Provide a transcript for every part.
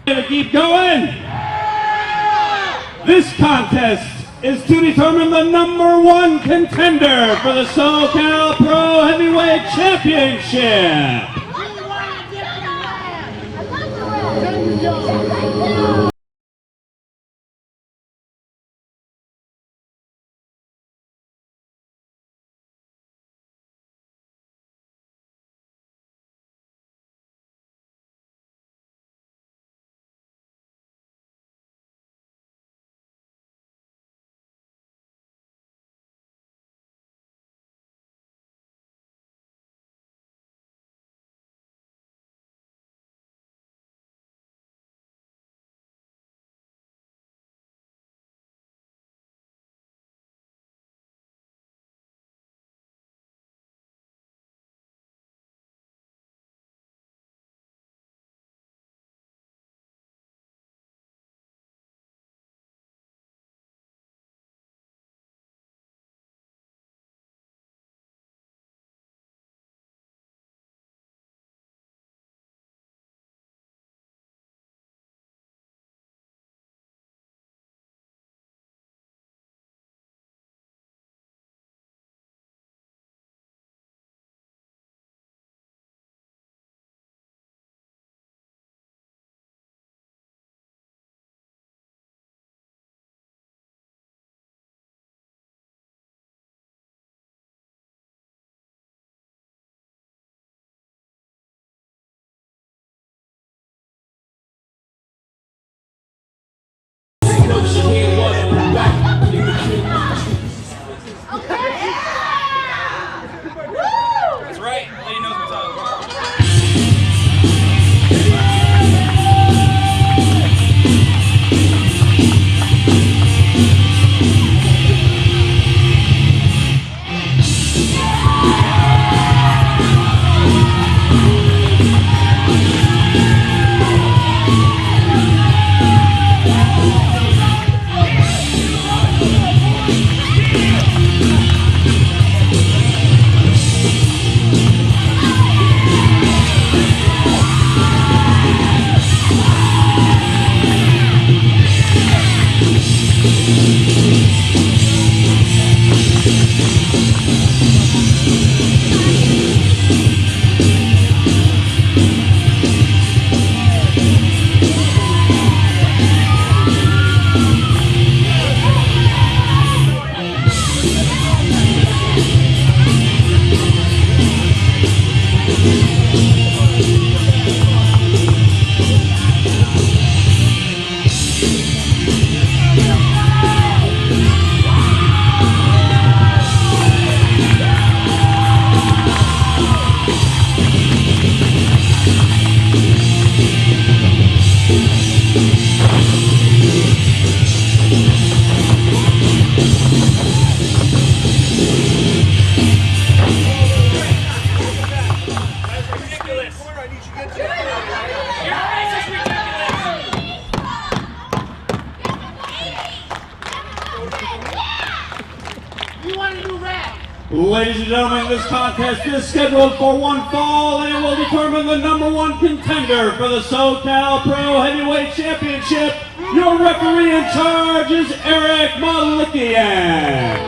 To keep going. This contest is to determine the #1 contender for the SoCal Pro Heavyweight Championship. That's right. Lady knows what's up. Ladies and gentlemen, this contest is scheduled for one fall and it will determine the #1 contender for the SoCal Pro Heavyweight Championship. Your referee in charge is Eric Malikian.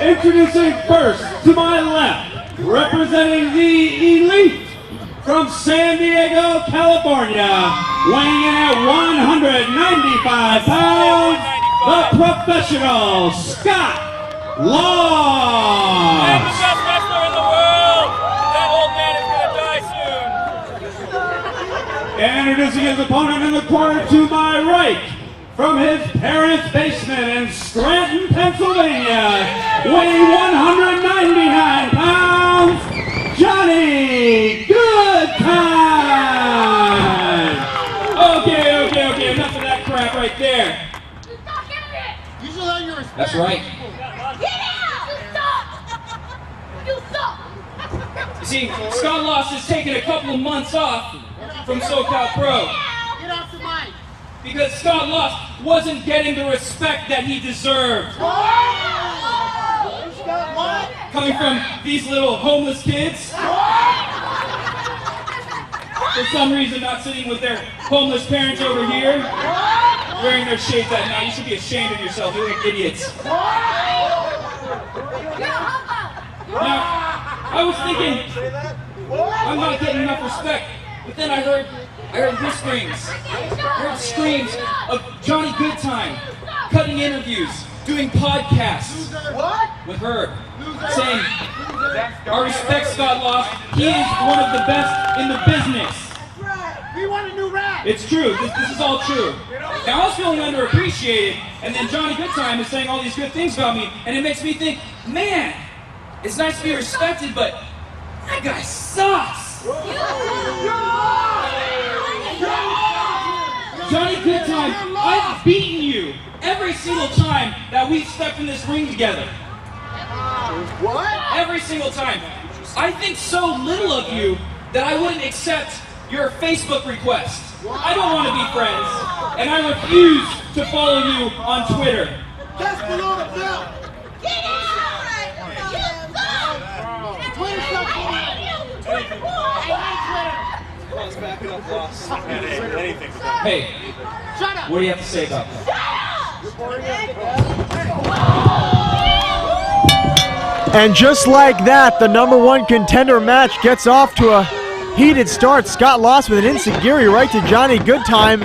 Introducing first to my left, representing the Elite from San Diego, California, weighing in at 195 pounds, the professional Scott Law. I'm the best wrestler in the world. That old man is gonna die soon. And introducing his opponent in the corner to my right, from his parents' basement in Scranton, Pennsylvania, weighing 199 pounds, Johnny Goodtime. Okay, enough of that crap right there. You should learn your respect. That's right. You see, Scott Lost has taken a couple of months off from SoCal Pro Get off the mic. because Scott Lost wasn't getting the respect that he deserved. What? Coming from these little homeless kids. for some reason not sitting with their homeless parents over here, wearing their shades that night. You should be ashamed of yourself. You look like idiots. Now, I was thinking, I'm not getting enough respect, but then I heard whisperings, I heard screams of Johnny Goodtime, cutting interviews, doing podcasts with her, saying, our respect, Scott Lost. He is one of the best in the business. We want a new rap. It's true. This is all true. Now, I was feeling underappreciated, and then Johnny Goodtime is saying all these good things about me, and it makes me think, man, it's nice to be respected, but that guy sucks. Johnny Goodtime, I've beaten you every single time that we've stepped in this ring together. What? Every single time. I think so little of you that I wouldn't accept your Facebook request. I don't want to be friends, and I refuse to follow you on Twitter. That's below the belt. Get out! Twitter's not cool. Hey, Shut up. what do you have to say about that? And just like that, the #1 contender match gets off to a heated start. Scott Lost with an enziguri right to Johnny Goodtime.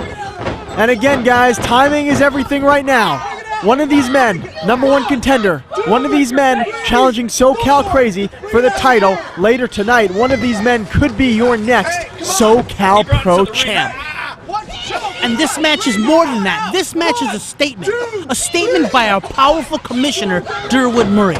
And again, guys, timing is everything right now. One of these men, #1 contender, one of these men challenging SoCal Crazy for the title later tonight. One of these men could be your next SoCal Pro Champ. And this match is more than that. This match is a statement by our powerful commissioner, Durwood Murray,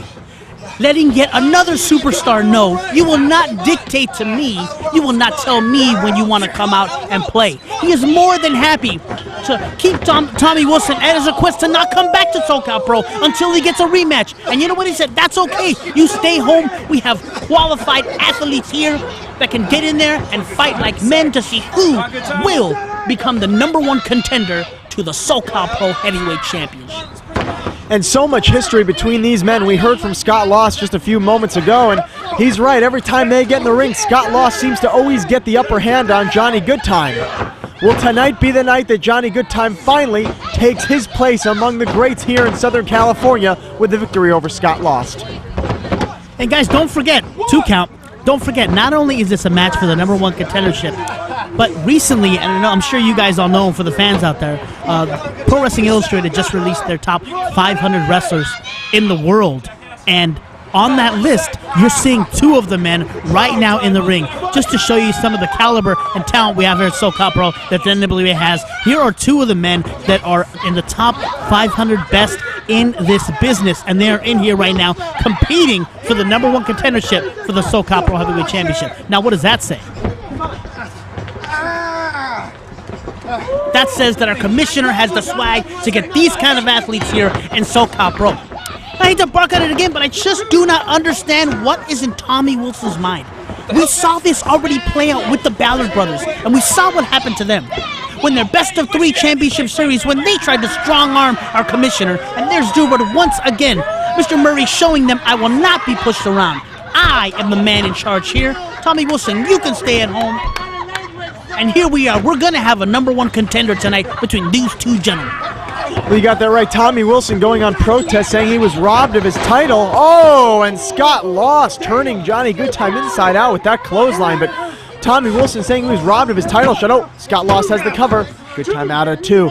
letting yet another superstar know you will not dictate to me, you will not tell me when you want to come out and play. He is more than happy to keep Tommy Wilson at his request to not come back to SoCal Pro until he gets a rematch. And you know what he said? That's okay. You stay home. We have qualified athletes here that can get in there and fight like men to see who will become the #1 contender to the SoCal Pro Heavyweight Championship. And so much history between these men. We heard from Scott Lost just a few moments ago, and he's right. Every time they get in the ring, Scott Lost seems to always get the upper hand on Johnny Goodtime. Will tonight be the night that Johnny Goodtime finally takes his place among the greats here in Southern California with the victory over Scott Lost? And guys, don't forget, 2 count, don't forget, not only is this a match for the #1 contendership, but recently, and I'm sure you guys all know for the fans out there, Pro Wrestling Illustrated just released their top 500 wrestlers in the world. And on that list, you're seeing 2 of the men right now in the ring. Just to show you some of the caliber and talent we have here at SoCal Pro that the NWA has, here are 2 of the men that are in the top 500 best in this business. And they're in here right now competing for the #1 contendership for the SoCal Pro Heavyweight Championship. Now, what does that say? That says that our commissioner has the swag to get these kind of athletes here in SoCal Pro. I hate to bark at it again, but I just do not understand what is in Tommy Wilson's mind. We saw this already play out with the Ballard brothers, and we saw what happened to them when their best-of-3 championship series, when they tried to strong-arm our commissioner. And there's Durwood once again, Mr. Murray showing them, I will not be pushed around. I am the man in charge here. Tommy Wilson, you can stay at home. And here we are. We're going to have a #1 contender tonight between these 2 gentlemen. Well, you got that right. Tommy Wilson going on protest saying he was robbed of his title. Oh, and Scott Lost turning Johnny Goodtime inside out with that clothesline. But Tommy Wilson saying he was robbed of his title shot. Oh, Scott Lost has the cover. Goodtime out at 2.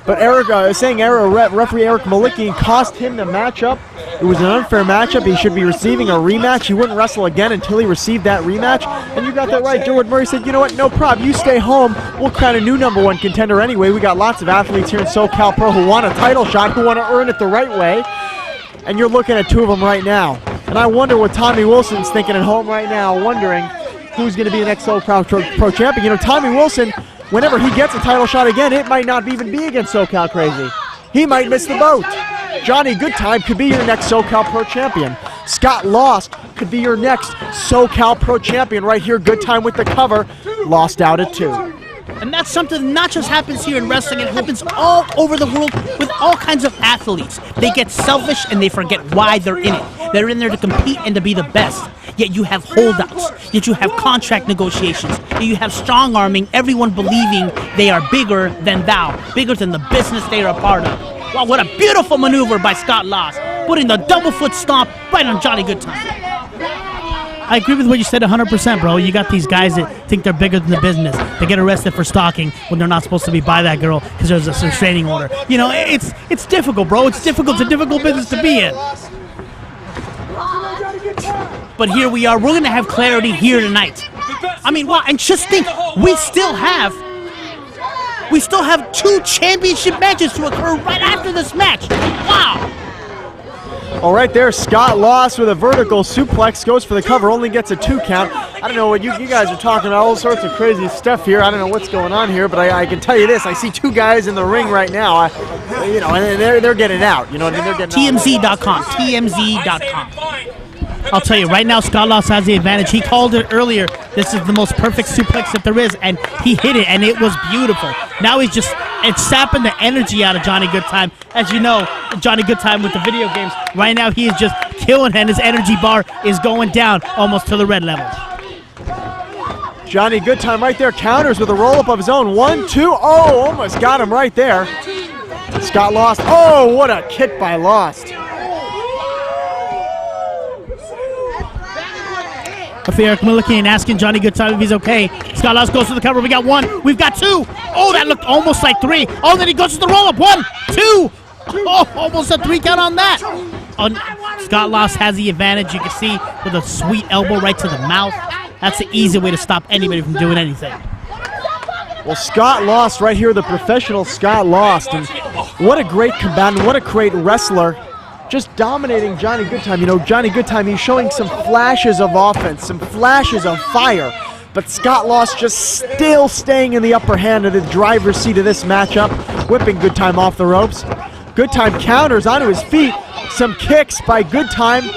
But referee Eric Malicki cost him the matchup. It was an unfair matchup. He should be receiving a rematch. He wouldn't wrestle again until he received that rematch. And you got that right. Durwood Murray said, you know what, no problem. You stay home. We'll crown a new #1 contender anyway. We got lots of athletes here in SoCal Pro who want a title shot, who want to earn it the right way. And you're looking at 2 of them right now. And I wonder what Tommy Wilson's thinking at home right now, wondering who's going to be the next SoCal Pro champion. You know, Tommy Wilson, whenever he gets a title shot again, it might not even be against SoCal Crazy. He might miss the boat. Johnny Goodtime could be your next SoCal Pro champion. Scott Lost could be your next SoCal Pro champion right here. Goodtime with the cover. Lost out at 2. And that's something that not just happens here in wrestling, it happens all over the world with all kinds of athletes. They get selfish and they forget why they're in it. They're in there to compete and to be the best. Yet you have holdouts. Yet you have contract negotiations. Yet you have strong-arming everyone believing they are bigger than thou, bigger than the business they are a part of. Wow, what a beautiful maneuver by Scott Lost, putting the double foot stomp right on Johnny Goodtime. I agree with what you said 100%, bro. You got these guys that think they're bigger than the business. They get arrested for stalking when they're not supposed to be by that girl because there's a restraining order. You know, it's difficult, bro. It's difficult. It's a difficult business to be in. But here we are. We're going to have clarity here tonight. I mean, wow. And just think, we still have 2 championship matches to occur right after this match. Wow. All right there, Scott Lost with a vertical suplex, goes for the cover, only gets a 2 count. I don't know what you guys are talking about, all sorts of crazy stuff here. I don't know what's going on here, but I can tell you this: I see 2 guys in the ring right now. And they're getting out. You know what I mean? They're getting TMZ.com. TMZ.com. I'll tell you right now, Scott Lost has the advantage. He called it earlier. This is the most perfect suplex that there is, and he hit it, and it was beautiful. Now it's sapping the energy out of Johnny Goodtime. As you know, Johnny Goodtime with the video games, right now he is just killing, and his energy bar is going down almost to the red level. Johnny Goodtime right there, counters with a roll-up of his own. 1, 2, oh, almost got him right there. Scott Lost, oh, what a kick by Lost. Eric Millican asking Johnny Goodtime if he's okay. Scott Lost goes to the cover. We got 1. We've got 2. Oh, that looked almost like 3. Oh, then he goes to the roll-up. 1, 2. Oh, almost a 3 count on that. Oh, Scott Lost has the advantage. You can see with a sweet elbow right to the mouth. That's the easy way to stop anybody from doing anything. Well, Scott Lost right here, the professional Scott Lost. And what a great combatant, what a great wrestler. Just dominating Johnny Goodtime. You know, Johnny Goodtime, he's showing some flashes of offense, some flashes of fire. But Scott Lost just still staying in the upper hand of the driver's seat of this matchup, whipping Goodtime off the ropes. Goodtime counters onto his feet. Some kicks by Goodtime.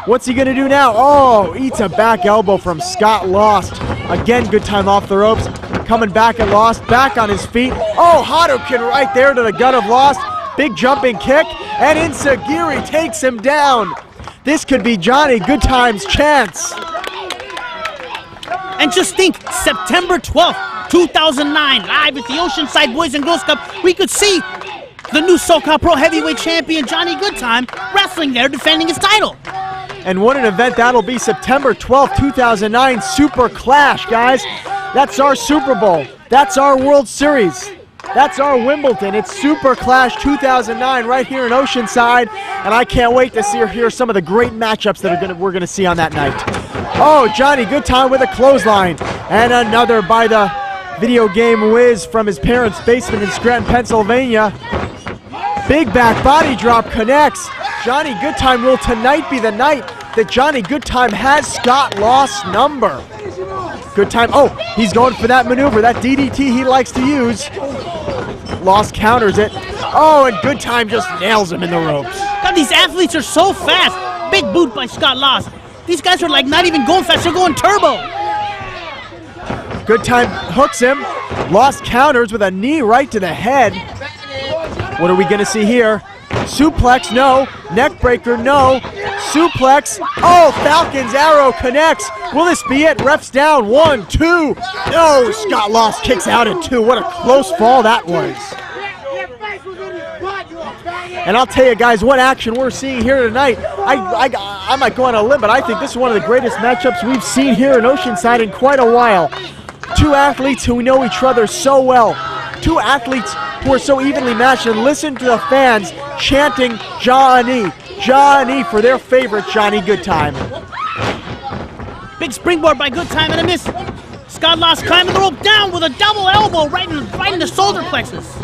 What's he going to do now? Oh, eats a back elbow from Scott Lost. Again, Goodtime off the ropes. Coming back at Lost, back on his feet. Oh, Hadouken right there to the gut of Lost. Big jumping kick, and Insagiri takes him down. This could be Johnny Goodtime's chance. And just think, September 12th, 2009, live at the Oceanside Boys and Girls Cup, we could see the new SoCal Pro Heavyweight Champion Johnny Goodtime wrestling there, defending his title. And what an event that'll be, September 12th, 2009, Super Clash, guys. That's our Super Bowl. That's our World Series. That's our Wimbledon. It's Super Clash 2009 right here in Oceanside, and I can't wait to hear some of the great matchups that we're gonna see on that night. Oh, Johnny Goodtime with a clothesline, and another by the video game whiz from his parents' basement in Scranton, Pennsylvania. Big back body drop connects. Johnny Goodtime will tonight be the night that Johnny Goodtime has Scott Lost's number. Goodtime, oh, he's going for that maneuver, that DDT he likes to use. Lost counters it. Oh, and Goodtime just nails him in the ropes. God, these athletes are so fast. Big boot by Scott Lost. These guys are like not even going fast, they're going turbo. Goodtime hooks him. Lost counters with a knee right to the head. What are we going to see here? Suplex, no. Neck breaker, no. Suplex. Oh, Falcon's arrow connects. Will this be it? Ref's down. 1, 2. No, Scott Lost kicks out at 2. What a close fall that was. And I'll tell you guys what action we're seeing here tonight. I might go on a limb, but I think this is one of the greatest matchups we've seen here in Oceanside in quite a while. 2 athletes who know each other so well. 2 athletes who are so evenly matched, and listen to the fans chanting Johnny, Johnny for their favorite Johnny Goodtime. Big springboard by Goodtime and a miss. Scott Lost climbing the rope down with a double elbow right in the shoulder plexus.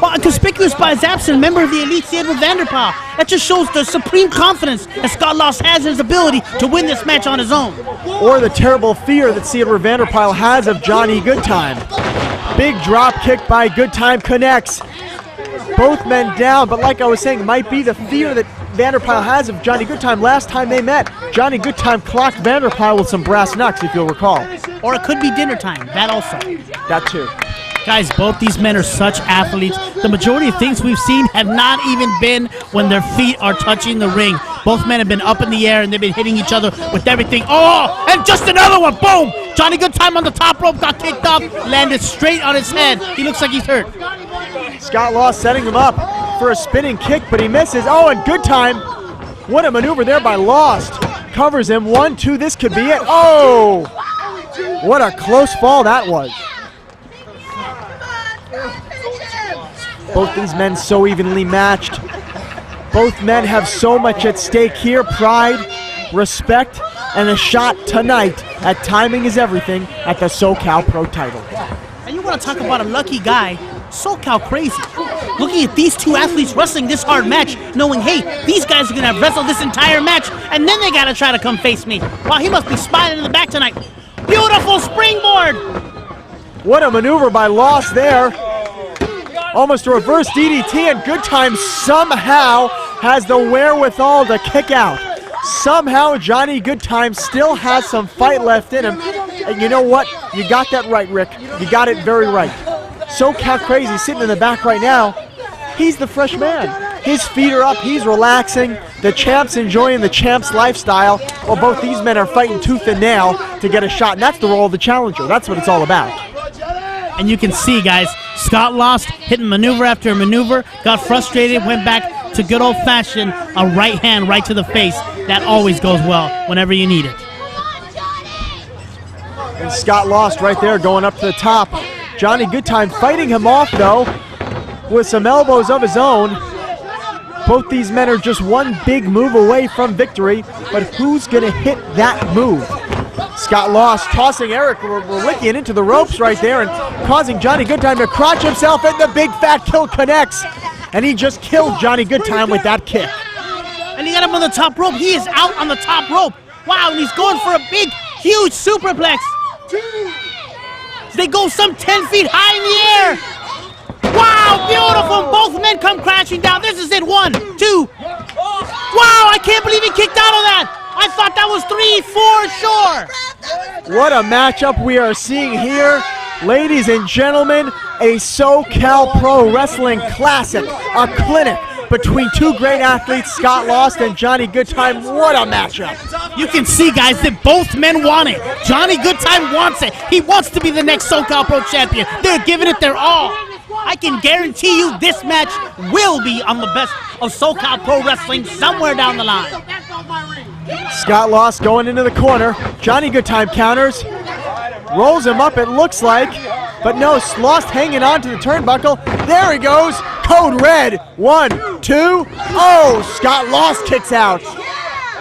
Well, conspicuous by his absence, member of the Elite Edward Vanderpaal. That just shows the supreme confidence that Scott Lost has in his ability to win this match on his own. Or the terrible fear that Edward Vanderpaal has of Johnny Goodtime. Big drop kick by Goodtime connects. Both men down, but like I was saying, might be the fear that Vanderpaal has of Johnny Goodtime. Last time they met, Johnny Goodtime clocked Vanderpaal with some brass knucks, if you'll recall. Or it could be dinner time, that also. That too. Guys, both these men are such athletes. The majority of things we've seen have not even been when their feet are touching the ring. Both men have been up in the air and they've been hitting each other with everything. Oh, and just another one. Boom! Johnny Goodtime on the top rope got kicked off, landed straight on his head. He looks like he's hurt. Scott Law setting him up for a spinning kick, but he misses. Oh, and Goodtime. What a maneuver there by Lost. Covers him. 1, 2, this could be it. Oh! What a close fall that was. Both these men so evenly matched. Both men have so much at stake here. Pride, respect, and a shot tonight at Timing is Everything at the SoCal Pro title. And you want to talk about a lucky guy, SoCal crazy. Looking at these two athletes wrestling this hard match, knowing, hey, these guys are going to wrestle this entire match, and then they got to try to come face me. Wow, he must be smiling in the back tonight. Beautiful springboard! What a maneuver by Lost there. Almost a reverse DDT, and Goodtime somehow has the wherewithal to kick out. Somehow Johnny Goodtime still has some fight left in him. And you know what? You got that right, Rick. You got it very right. SoCal Crazy sitting in the back right now. He's the fresh man. His feet are up. He's relaxing. The champ's enjoying the champ's lifestyle. While both these men are fighting tooth and nail to get a shot. And that's the role of the challenger. That's what it's all about. And you can see, guys, Scott Lost hitting maneuver after maneuver, got frustrated, went back to good old-fashioned a right hand right to the face. That always goes well whenever you need it. And Scott Lost right there going up to the top. Johnny Goodtime fighting him off, though, with some elbows of his own. Both these men are just one big move away from victory, but who's going to hit that move? Scott Lost tossing Eric Relickian into the ropes right there and causing Johnny Goodtime to crotch himself, and the big fat kill connects. And he just killed Johnny Goodtime with that kick. And he got him on the top rope. He is out on the top rope. Wow, and he's going for a big, huge superplex. They go some 10 feet high in the air. Wow, beautiful. Both men come crashing down. This is it. 1, 2. Wow, I can't believe he kicked out of that. I thought that was 3, 4, sure. What a matchup we are seeing here. Ladies and gentlemen, a SoCal Pro Wrestling Classic, a clinic between two great athletes, Scott Lost and Johnny Goodtime. What a matchup. You can see, guys, that both men want it. Johnny Goodtime wants it. He wants to be the next SoCal Pro champion. They're giving it their all. I can guarantee you this match will be on the best of SoCal Pro Wrestling somewhere down the line. Scott Lost going into the corner. Johnny Goodtime counters. Rolls him up, it looks like. But no, Lost hanging on to the turnbuckle. There he goes. Code red. 1, 2. Oh, Scott Lost kicks out.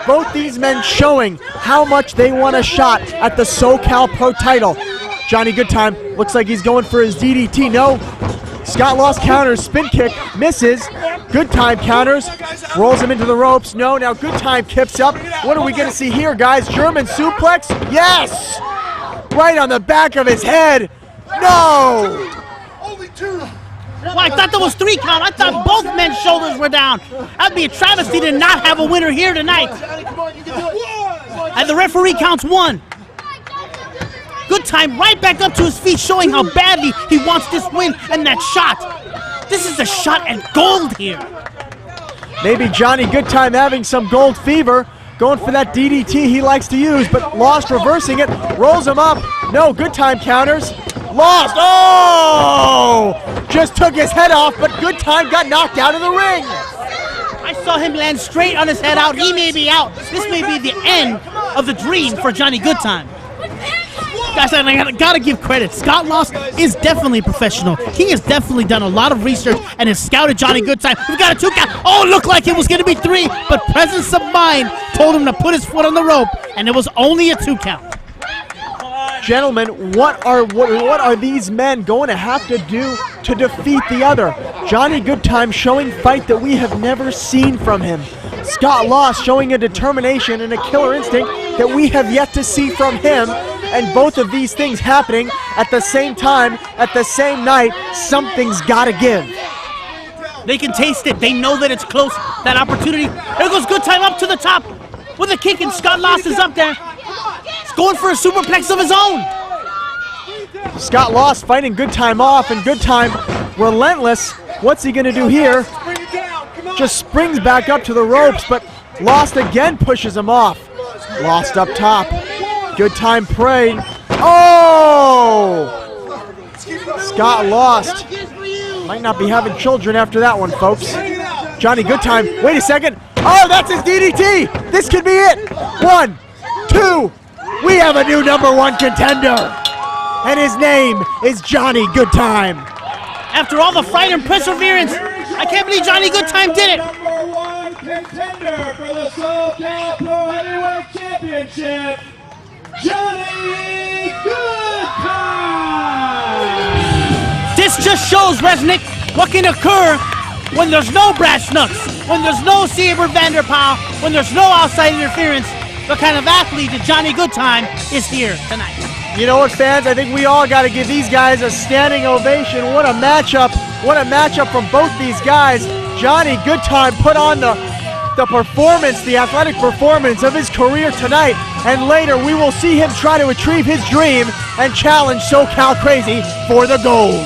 Both these men showing how much they want a shot at the SoCal Pro title. Johnny Goodtime looks like he's going for his DDT. No. Scott Lost counters, spin kick, misses. Goodtime counters, rolls him into the ropes. No, now Goodtime kips up. What are we going to see here, guys? German suplex? Yes! Right on the back of his head. No! Only 2. Well, I thought there was 3 count. I thought both men's shoulders were down. That'd be a travesty to not have a winner here tonight. And the referee counts 1. Goodtime right back up to his feet, showing how badly he wants this win and that shot. This is a shot at gold here. Maybe Johnny Goodtime having some gold fever, going for that DDT he likes to use, but Lost reversing it, rolls him up. No, Goodtime counters. Lost, oh! Just took his head off, but Goodtime got knocked out of the ring. I saw him land straight on his head out. He may be out. This may be the end of the dream for Johnny Goodtime. Guys, I gotta give credit. Scott Lost is definitely a professional. He has definitely done a lot of research and has scouted Johnny Goodtime. We've got a 2 count. Oh, it looked like it was gonna be 3, but presence of mind told him to put his foot on the rope, and it was only a 2 count. Gentlemen, what are these men going to have to do to defeat the other? Johnny Goodtime showing fight that we have never seen from him. Scott Lost showing a determination and a killer instinct that we have yet to see from him. And both of these things happening at the same time, at the same night, something's got to give. They can taste it. They know that it's close, that opportunity. There goes Goodtime up to the top with a kick, and Scott Lost is up there. He's going for a superplex of his own. Scott Lost fighting Goodtime off, and Goodtime relentless. What's he gonna do here? Just springs back up to the ropes, but Lost again pushes him off. Lost up top. Goodtime praying. Oh! Scott Lost. Might not be having children after that one, folks. Johnny Goodtime, wait a second. Oh, that's his DDT! This could be it! 1, 2, we have a new #1 contender! And his name is Johnny Goodtime. After all the fight and perseverance, I can't believe Johnny Goodtime did it. #1 contender for the SoCal Pro Heavyweight Championship, Johnny Goodtime! This just shows, Resnick, what can occur when there's no brass knucks, when there's no Saber Vanderpool, when there's no outside interference. What kind of athlete that Johnny Goodtime is here tonight. You know what, fans? I think we all got to give these guys a standing ovation. What a matchup. What a matchup from both these guys. Johnny Goodtime put on the performance, the athletic performance of his career tonight. And later we will see him try to achieve his dream and challenge SoCal Crazy for the gold.